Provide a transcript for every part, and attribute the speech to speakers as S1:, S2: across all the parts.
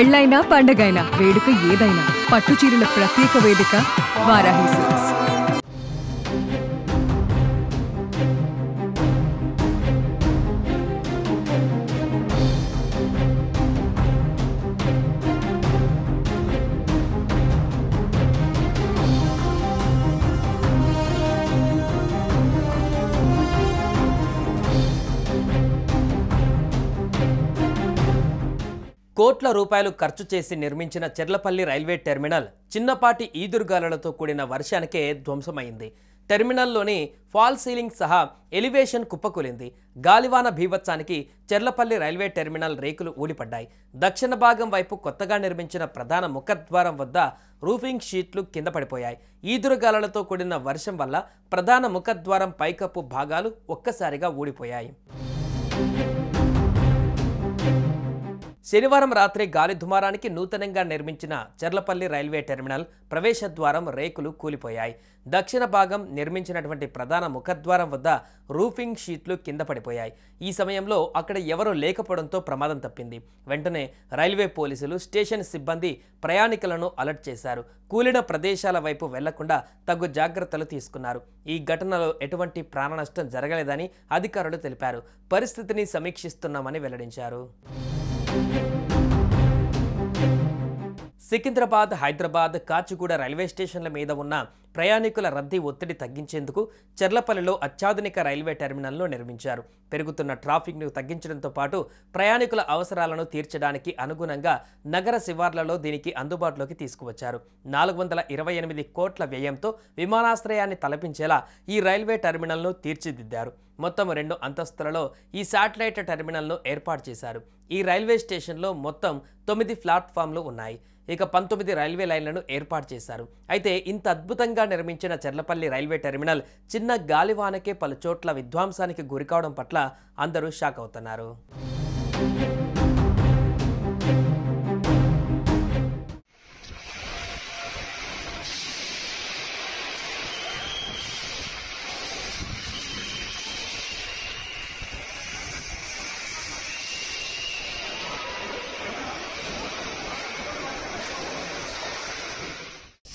S1: పెళ్ళైనా పండగైనా వేడుక ఏదైనా పట్టు చీరల ప్రత్యేక వేదిక వారాహి సిల్క్స్.
S2: కోట్ల రూపాయలు ఖర్చు చేసి నిర్మించిన చెర్లపల్లి రైల్వే టెర్మినల్ చిన్నపాటి ఈదురుగాలులతో కూడిన వర్షానికే ధ్వంసమైంది. టెర్మినల్లోని ఫాల్ సీలింగ్ సహా ఎలివేషన్ కుప్పకూలింది. గాలివాన భీభత్సానికి చెర్లపల్లి రైల్వే టెర్మినల్ రేకులు ఊడిపడ్డాయి. దక్షిణ భాగం వైపు కొత్తగా నిర్మించిన ప్రధాన ముఖద్వారం వద్ద రూఫింగ్ షీట్లు కింద పడిపోయాయి. ఈదురుగాలులతో కూడిన వర్షం వల్ల ప్రధాన ముఖద్వారం పైకప్పు భాగాలు ఒక్కసారిగా ఊడిపోయాయి. శనివారం రాత్రి గాలి దుమారానికి నూతనంగా నిర్మించిన చెర్లపల్లి రైల్వే టెర్మినల్ ప్రవేశద్వారం రేకులు కూలిపోయాయి. దక్షిణ భాగం నిర్మించినటువంటి ప్రధాన ముఖద్వారం వద్ద రూఫింగ్ షీట్లు కింద పడిపోయాయి. ఈ సమయంలో అక్కడ ఎవరూ లేకపోవడంతో ప్రమాదం తప్పింది. వెంటనే రైల్వే పోలీసులు, స్టేషన్ సిబ్బంది ప్రయాణికులను అలర్ట్ చేశారు. కూలిన ప్రదేశాల వైపు వెళ్లకుండా తగు జాగ్రత్తలు తీసుకున్నారు. ఈ ఘటనలో ఎటువంటి ప్రాణ నష్టం జరగలేదని అధికారులు తెలిపారు. పరిస్థితిని సమీక్షిస్తున్నామని వెల్లడించారు. సికింద్రాబాద్, హైదరాబాద్, కాచిగూడ రైల్వే స్టేషన్ల మీద ఉన్న ప్రయాణికుల రద్దీ ఒత్తిడి తగ్గించేందుకు చెర్లపల్లిలో అత్యాధునిక రైల్వే టెర్మినల్ను నిర్మించారు. పెరుగుతున్న ట్రాఫిక్ను తగ్గించడంతో పాటు ప్రయాణికుల అవసరాలను తీర్చడానికి అనుగుణంగా నగర శివార్లలో దీనికి అందుబాటులోకి తీసుకువచ్చారు. 428 కోట్ల వ్యయంతో విమానాశ్రయాన్ని తలపించేలా ఈ రైల్వే టెర్మినల్ను తీర్చిదిద్దారు. మొత్తం 2 అంతస్తులలో ఈ శాటిలైట్ టెర్మినల్ను ఏర్పాటు చేశారు. ఈ రైల్వే స్టేషన్లో మొత్తం 9 ప్లాట్ఫామ్లు ఉన్నాయి. ఇక 19 రైల్వే లైన్లను ఏర్పాటు చేశారు. అయితే ఇంత అద్భుతంగా నిర్మించిన చెర్లపల్లి రైల్వే టెర్మినల్ చిన్న గాలివానకే పలు చోట్ల విధ్వంసానికి గురికావడం పట్ల అందరూ షాక్ అవుతున్నారు.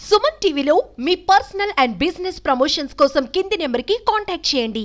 S3: సుమన్ టీవీలో మీ పర్సనల్ అండ్ బిజినెస్ ప్రమోషన్స్ కోసం కింది నెంబర్కి కాంటాక్ట్ చేయండి.